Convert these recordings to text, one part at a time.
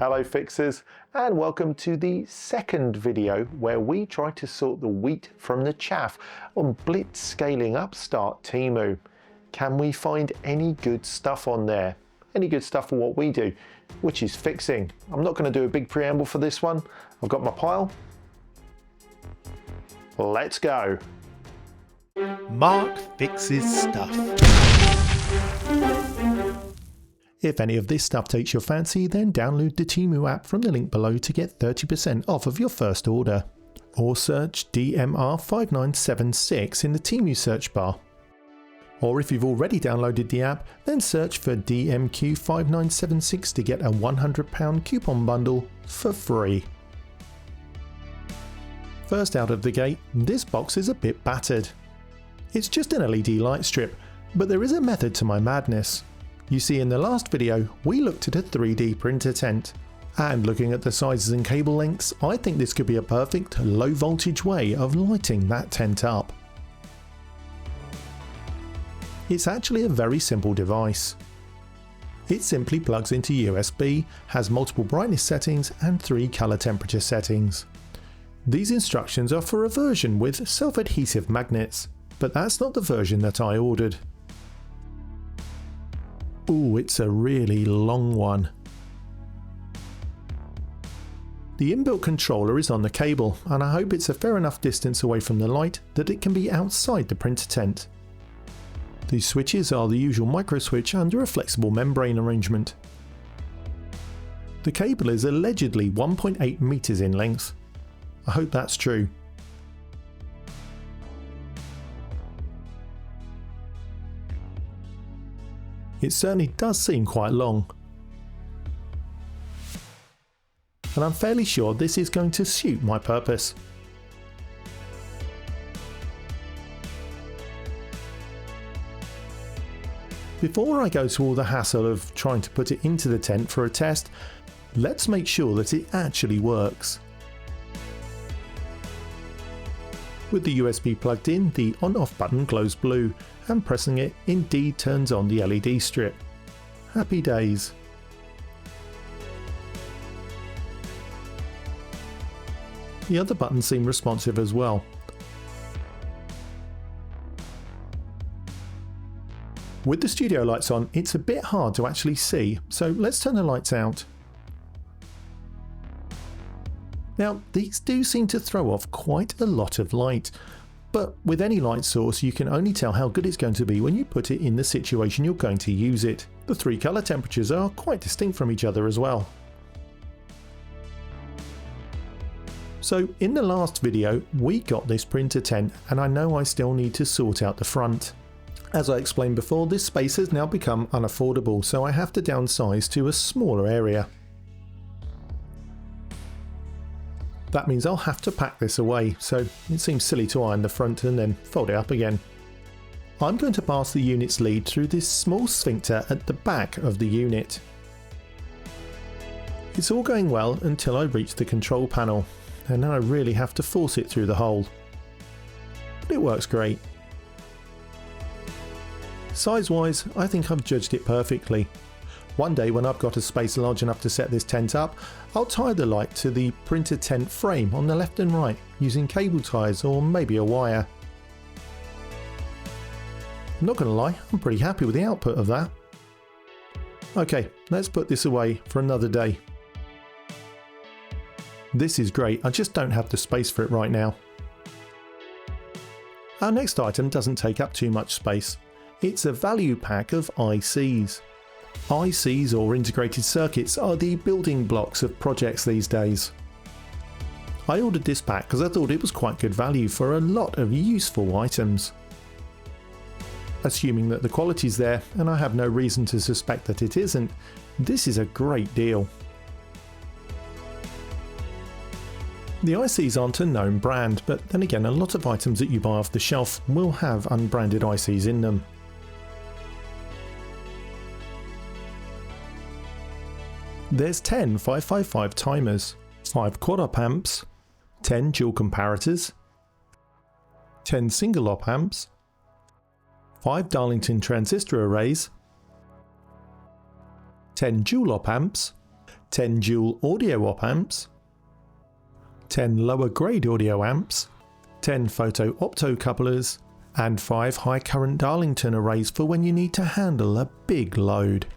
Hello fixers, and welcome to the second video where we try to sort the wheat from the chaff on blitz scaling upstart Temu. Can we find any good stuff on there? Any good stuff for what we do, which is fixing. I'm not going to do a big preamble for this one. I've got my pile. Let's go. Mark fixes stuff. If any of this stuff takes your fancy, then download the Temu app from the link below to get 30% off of your first order. Or search DMR5976 in the Temu search bar. Or if you've already downloaded the app, then search for DMQ5976 to get a £100 coupon bundle for free. First out of the gate, this box is a bit battered. It's just an LED light strip, but there is a method to my madness. You see, in the last video, we looked at a 3D printer tent. And looking at the sizes and cable lengths, I think this could be a perfect low voltage way of lighting that tent up. It's actually a very simple device. It simply plugs into USB, has multiple brightness settings and 3 color temperature settings. These instructions are for a version with self-adhesive magnets, but that's not the version that I ordered. Ooh, it's a really long one. The inbuilt controller is on the cable, and I hope it's a fair enough distance away from the light that it can be outside the printer tent. The switches are the usual micro switch under a flexible membrane arrangement. The cable is allegedly 1.8 meters in length. I hope that's true. It certainly does seem quite long. And I'm fairly sure this is going to suit my purpose. Before I go to all the hassle of trying to put it into the tent for a test, let's make sure that it actually works. With the USB plugged in, the on-off button glows blue, and pressing it indeed turns on the LED strip. Happy days. The other buttons seem responsive as well. With the studio lights on, it's a bit hard to actually see, so let's turn the lights out. Now, these do seem to throw off quite a lot of light, but with any light source you can only tell how good it's going to be when you put it in the situation you're going to use it. The 3 colour temperatures are quite distinct from each other as well. So in the last video we got this printer tent, and I know I still need to sort out the front. As I explained before, this space has now become unaffordable, so I have to downsize to a smaller area. That means I'll have to pack this away, so it seems silly to iron the front and then fold it up again. I'm going to pass the unit's lead through this small sphincter at the back of the unit. It's all going well until I reach the control panel, and then I really have to force it through the hole. But it works great. Size-wise, I think I've judged it perfectly. One day when I've got a space large enough to set this tent up, I'll tie the light to the printer tent frame on the left and right using cable ties or maybe a wire. I'm not going to lie, I'm pretty happy with the output of that. Okay, let's put this away for another day. This is great, I just don't have the space for it right now. Our next item doesn't take up too much space. It's a value pack of ICs. ICs, or integrated circuits, are the building blocks of projects these days. I ordered this pack because I thought it was quite good value for a lot of useful items. Assuming that the quality's there, and I have no reason to suspect that it isn't, this is a great deal. The ICs aren't a known brand, but then again a lot of items that you buy off the shelf will have unbranded ICs in them. There's 10 555 timers, 5 quad op amps, 10 dual comparators, 10 single op amps, 5 Darlington transistor arrays, 10 dual op amps, 10 dual audio op amps, 10 lower grade audio amps, 10 photo opto couplers, and 5 high current Darlington arrays for when you need to handle a big load.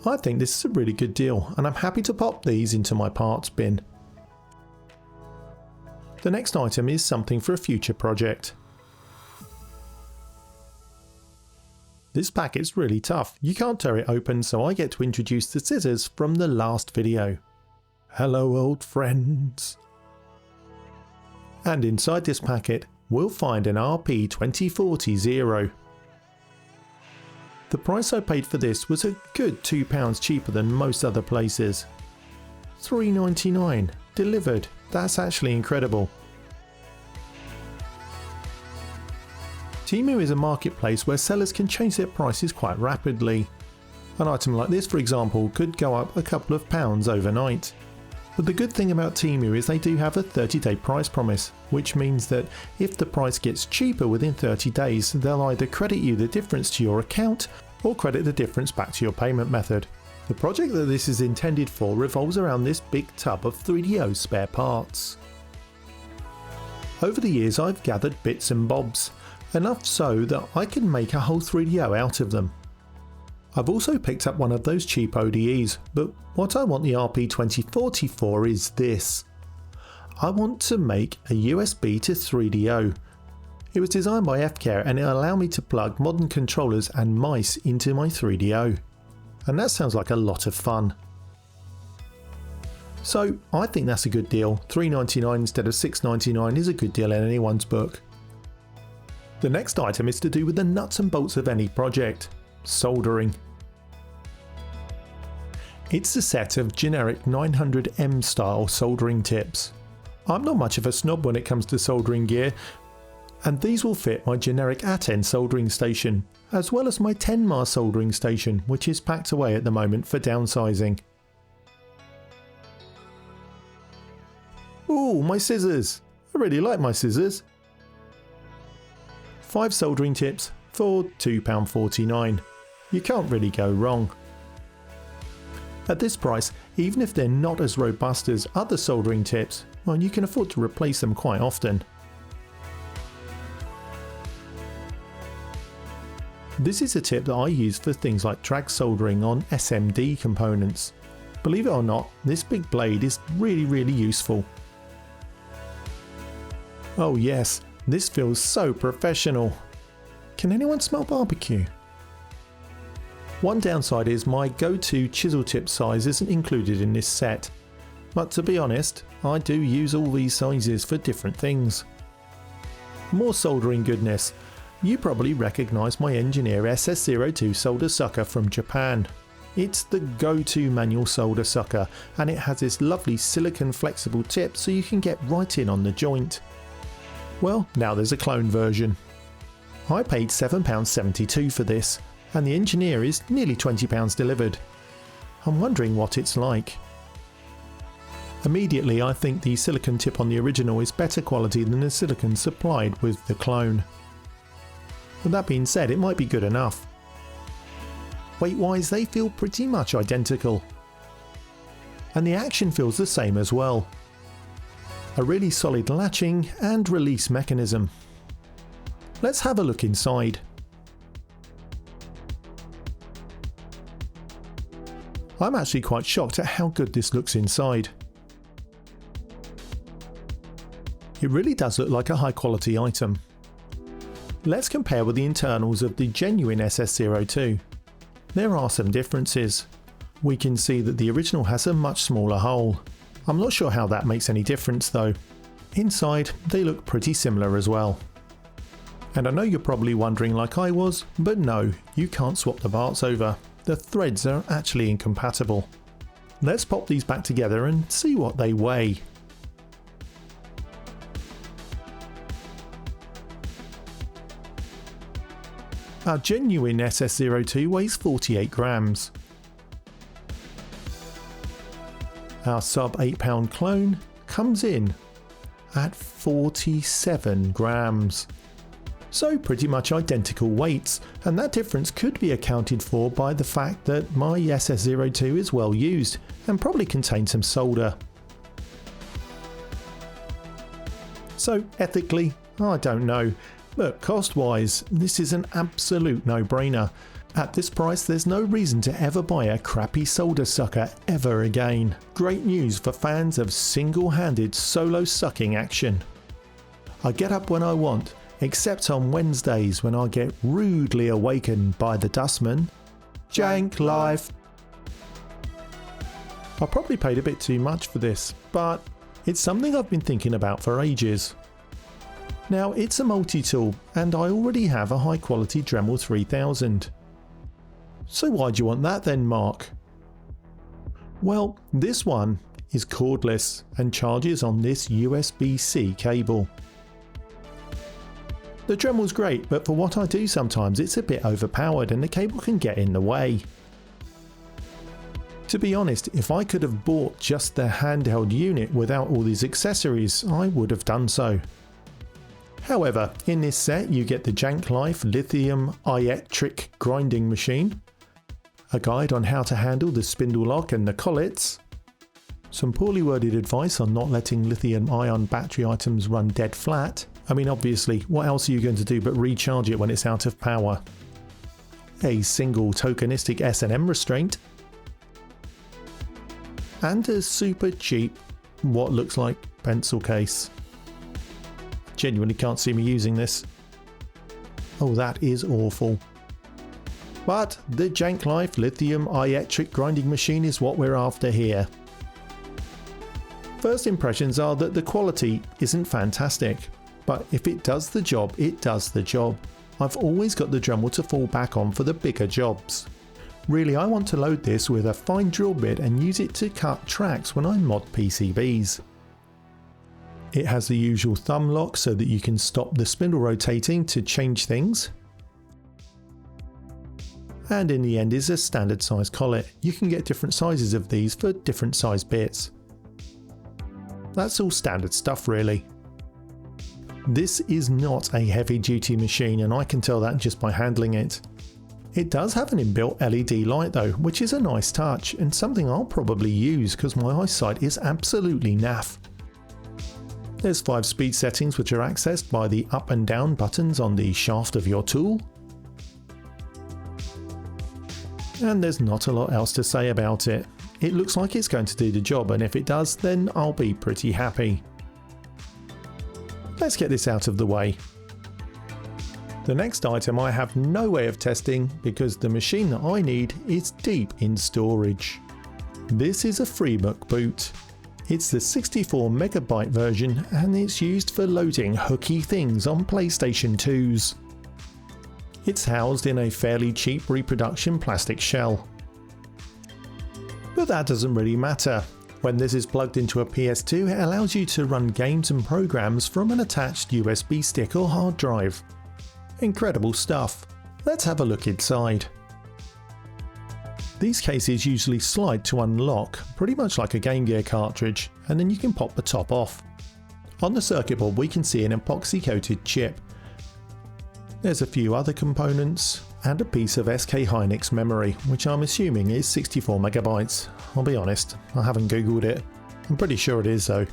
I think this is a really good deal, and I'm happy to pop these into my parts bin. The next item is something for a future project. This packet's really tough, you can't tear it open, so I get to introduce the scissors from the last video. Hello old friends. And inside this packet we'll find an RP2040 The price I paid for this was a good £2 cheaper than most other places. £3.99 delivered, that's actually incredible. Temu is a marketplace where sellers can change their prices quite rapidly. An item like this, for example, could go up a couple of pounds overnight. But the good thing about Temu is they do have a 30-day price promise, which means that if the price gets cheaper within 30 days, they'll either credit you the difference to your account or credit the difference back to your payment method. The project that this is intended for revolves around this big tub of 3DO spare parts. Over the years I've gathered bits and bobs, enough so that I can make a whole 3DO out of them. I've also picked up one of those cheap ODEs, but what I want the RP2040 for is this. I want to make a USB to 3DO. It was designed by FCare and it'll allow me to plug modern controllers and mice into my 3DO. And that sounds like a lot of fun. So I think that's a good deal. $3.99 instead of $6.99 is a good deal in anyone's book. The next item is to do with the nuts and bolts of any project. Soldering. It's a set of generic 900M style soldering tips. I'm not much of a snob when it comes to soldering gear, and these will fit my generic at-end soldering station, as well as my 10 mAh soldering station, which is packed away at the moment for downsizing. Ooh, my scissors! I really like my scissors. 5 soldering tips for £2.49. You can't really go wrong. At this price, even if they're not as robust as other soldering tips, well, you can afford to replace them quite often. This is a tip that I use for things like drag soldering on SMD components. Believe it or not, this big blade is really useful. Oh yes, this feels so professional. Can anyone smell barbecue? One downside is my go-to chisel tip size isn't included in this set, but to be honest, I do use all these sizes for different things. More soldering goodness. You probably recognise my Engineer SS02 solder sucker from Japan. It's the go-to manual solder sucker, and it has this lovely silicone flexible tip so you can get right in on the joint. Well, now there's a clone version. I paid £7.72 for this, and the Engineer is nearly £20 delivered. I'm wondering what it's like. Immediately I think the silicone tip on the original is better quality than the silicone supplied with the clone. But that being said, it might be good enough. Weight-wise, they feel pretty much identical. And the action feels the same as well. A really solid latching and release mechanism. Let's have a look inside. I'm actually quite shocked at how good this looks inside. It really does look like a high quality item. Let's compare with the internals of the genuine SS02. There are some differences. We can see that the original has a much smaller hole. I'm not sure how that makes any difference though. Inside, they look pretty similar as well. And I know you're probably wondering like I was, but no, you can't swap the parts over. The threads are actually incompatible. Let's pop these back together and see what they weigh. Our genuine SS02 weighs 48 grams. Our sub 8 pound clone comes in at 47 grams. So pretty much identical weights, and that difference could be accounted for by the fact that my SS02 is well used and probably contains some solder. So ethically, I don't know, but cost-wise, this is an absolute no-brainer. At this price, there's no reason to ever buy a crappy solder sucker ever again. Great news for fans of single-handed solo sucking action. I get up when I want, except on Wednesdays when I get rudely awakened by the dustman. Jank life! I probably paid a bit too much for this, but it's something I've been thinking about for ages. Now, it's a multi-tool, and I already have a high-quality Dremel 3000. So why do you want that then, Mark? Well, this one is cordless and charges on this USB-C cable. The Dremel's great, but for what I do sometimes it's a bit overpowered and the cable can get in the way. To be honest, if I could have bought just the handheld unit without all these accessories, I would have done so. However, in this set you get the Jank Life lithium ion grinding machine, a guide on how to handle the spindle lock and the collets, some poorly worded advice on not letting lithium-ion battery items run dead flat. I mean, obviously, what else are you going to do but recharge it when it's out of power? A single tokenistic S&M restraint, and a super cheap, what looks like pencil case. Genuinely can't see me using this. Oh, that is awful. But the Jank Life lithium ion grinding machine is what we're after here. First impressions are that the quality isn't fantastic, but if it does the job, it does the job. I've always got the Dremel to fall back on for the bigger jobs. Really, I want to load this with a fine drill bit and use it to cut tracks when I mod PCBs. It has the usual thumb lock so that you can stop the spindle rotating to change things. And in the end is a standard size collet. You can get different sizes of these for different size bits. That's all standard stuff really. This is not a heavy duty machine and I can tell that just by handling it. It does have an inbuilt LED light though, which is a nice touch and something I'll probably use because my eyesight is absolutely naff. There's 5 speed settings which are accessed by the up and down buttons on the shaft of your tool. And there's not a lot else to say about it. It looks like it's going to do the job, and if it does, then I'll be pretty happy. Let's get this out of the way. The next item I have no way of testing because the machine that I need is deep in storage. This is a FreeMUC boot. It's the 64 megabyte version and it's used for loading hooky things on PlayStation 2s. It's housed in a fairly cheap reproduction plastic shell. But that doesn't really matter. When this is plugged into a PS2, it allows you to run games and programs from an attached USB stick or hard drive. Incredible stuff. Let's have a look inside. These cases usually slide to unlock, pretty much like a Game Gear cartridge, and then you can pop the top off. On the circuit board we can see an epoxy coated chip. There's a few other components and a piece of SK Hynix memory, which I'm assuming is 64 megabytes. I'll be honest, I haven't googled it. I'm pretty sure it is though.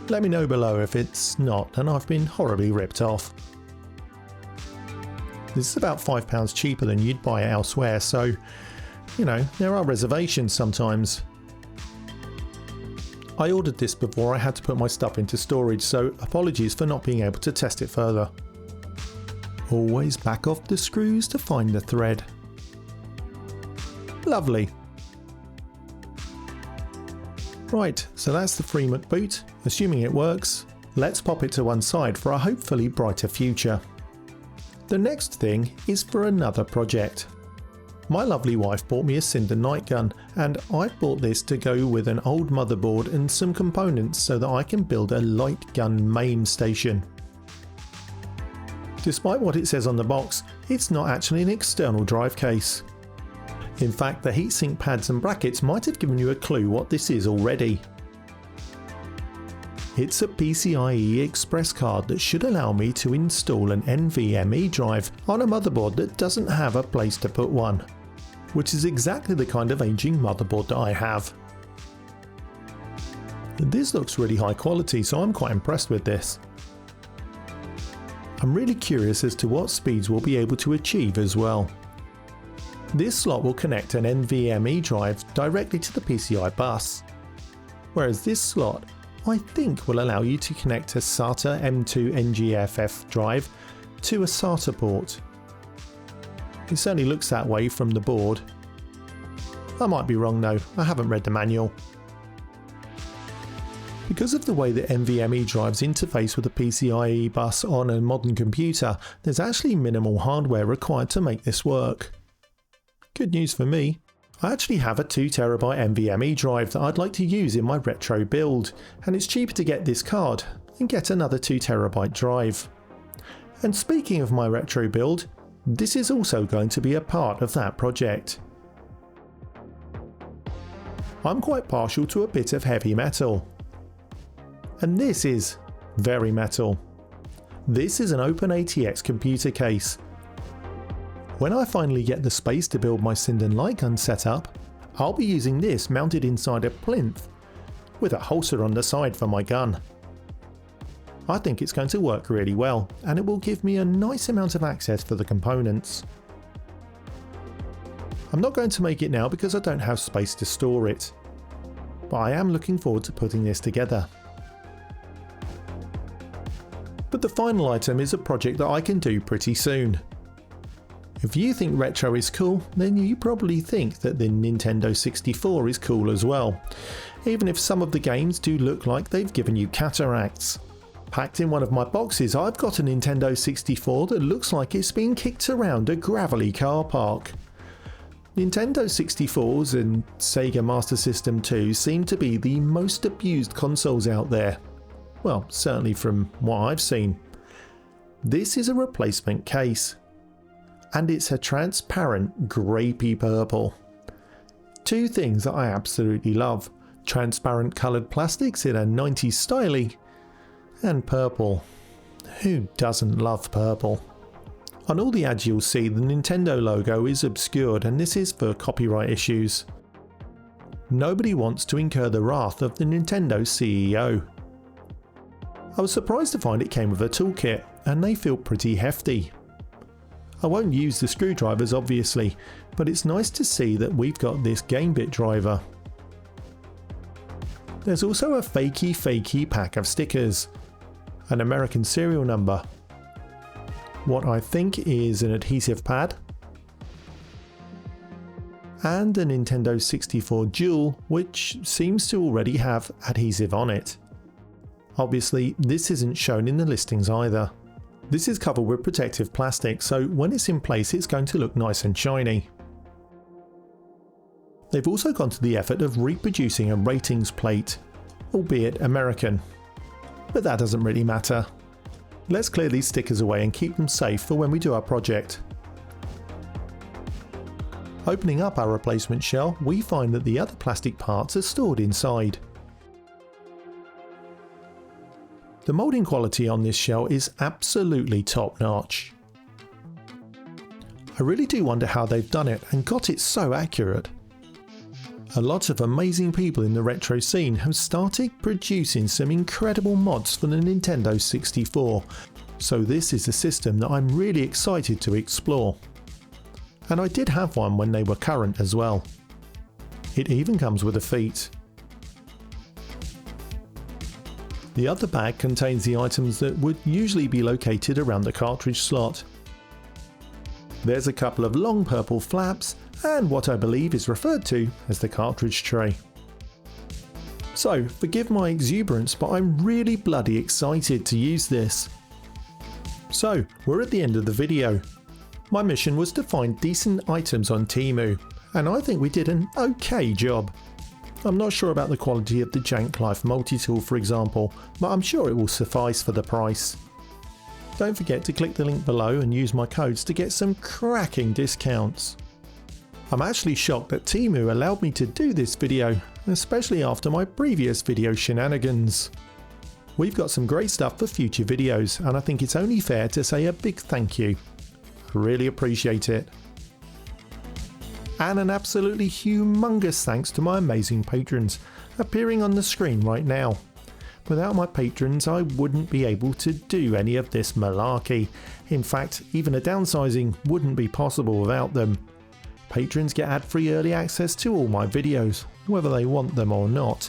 Let me know below if it's not and I've been horribly ripped off. This is about £5 cheaper than you'd buy it elsewhere, so you know, there are reservations sometimes. I ordered this before I had to put my stuff into storage, so apologies for not being able to test it further. Always back off the screws to find the thread. Lovely. Right, so that's the FreeMUC boot. Assuming it works, let's pop it to one side for a hopefully brighter future. The next thing is for another project. My lovely wife bought me a Cinder night gun, and I bought this to go with an old motherboard and some components so that I can build a light gun main station. Despite what it says on the box, it's not actually an external drive case. In fact, the heatsink pads and brackets might have given you a clue what this is already. It's a PCIe Express card that should allow me to install an NVMe drive on a motherboard that doesn't have a place to put one, which is exactly the kind of aging motherboard that I have. This looks really high quality, so I'm quite impressed with this. I'm really curious as to what speeds we'll be able to achieve as well. This slot will connect an NVMe drive directly to the PCI bus, whereas this slot I think will allow you to connect a SATA M2 NGFF drive to a SATA port. It certainly looks that way from the board. I might be wrong though, I haven't read the manual. Because of the way that NVMe drives interface with a PCIe bus on a modern computer, there's actually minimal hardware required to make this work. Good news for me. I actually have a 2TB NVMe drive that I'd like to use in my retro build, and it's cheaper to get this card and get another 2TB drive. And speaking of my retro build, this is also going to be a part of that project. I'm quite partial to a bit of heavy metal. And this is very metal. This is an OpenATX computer case. When I finally get the space to build my Sinden light gun setup, I'll be using this mounted inside a plinth with a holster on the side for my gun. I think it's going to work really well, and it will give me a nice amount of access for the components. I'm not going to make it now because I don't have space to store it, but I am looking forward to putting this together. But the final item is a project that I can do pretty soon. If you think retro is cool, then you probably think that the Nintendo 64 is cool as well, even if some of the games do look like they've given you cataracts. Packed in one of my boxes, I've got a Nintendo 64 that looks like it's been kicked around a gravelly car park. Nintendo 64s and Sega Master System 2 seem to be the most abused consoles out there. Well, certainly from what I've seen. This is a replacement case. And it's a transparent grapey purple. Two things that I absolutely love: transparent coloured plastics in a 90s style, and purple. Who doesn't love purple? On all the ads you'll see, the Nintendo logo is obscured, and this is for copyright issues. Nobody wants to incur the wrath of the Nintendo CEO. I was surprised to find it came with a toolkit, and they feel pretty hefty. I won't use the screwdrivers obviously, but it's nice to see that we've got this game bit driver. There's also a fakey pack of stickers, an American serial number, what I think is an adhesive pad, and a Nintendo 64 Dual, which seems to already have adhesive on it. Obviously this isn't shown in the listings either. This is covered with protective plastic, so when it's in place it's going to look nice and shiny. They've also gone to the effort of reproducing a ratings plate, albeit American. But that doesn't really matter. Let's clear these stickers away and keep them safe for when we do our project. Opening up our replacement shell, we find that the other plastic parts are stored inside. The moulding quality on this shell is absolutely top notch. I really do wonder how they've done it and got it so accurate. A lot of amazing people in the retro scene have started producing some incredible mods for the Nintendo 64, so this is a system that I'm really excited to explore. And I did have one when they were current as well. It even comes with a feat. The other bag contains the items that would usually be located around the cartridge slot. There's a couple of long purple flaps and what I believe is referred to as the cartridge tray. So forgive my exuberance, but I'm really bloody excited to use this. So we're at the end of the video. My mission was to find decent items on Temu, and I think we did an okay job. I'm not sure about the quality of the Jank Life multi-tool for example, but I'm sure it will suffice for the price. Don't forget to click the link below and use my codes to get some cracking discounts. I'm actually shocked that Temu allowed me to do this video, especially after my previous video shenanigans. We've got some great stuff for future videos, and I think it's only fair to say a big thank you. Really appreciate it. And an absolutely humongous thanks to my amazing patrons, appearing on the screen right now. Without my patrons, I wouldn't be able to do any of this malarkey. In fact, even a downsizing wouldn't be possible without them. Patrons get ad-free early access to all my videos, whether they want them or not.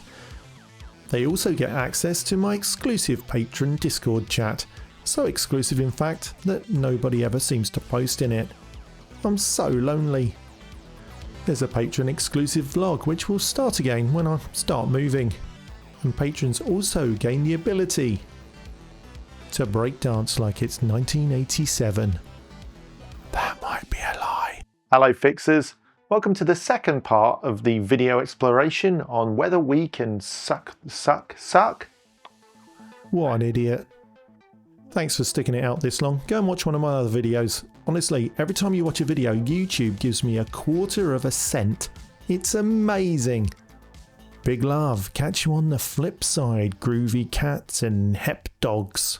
They also get access to my exclusive Patron Discord chat, so exclusive in fact that nobody ever seems to post in it. I'm so lonely. There's a Patron exclusive vlog which will start again when I start moving. And patrons also gain the ability to breakdance like it's 1987. That might be a lie. Hello fixers, welcome to the second part of the video exploration on whether we can suck. What an idiot. Thanks for sticking it out this long. Go and watch one of my other videos. Honestly, every time you watch a video, YouTube gives me 1/4 cent. It's amazing. Big love. Catch you on the flip side, groovy cats and hep dogs.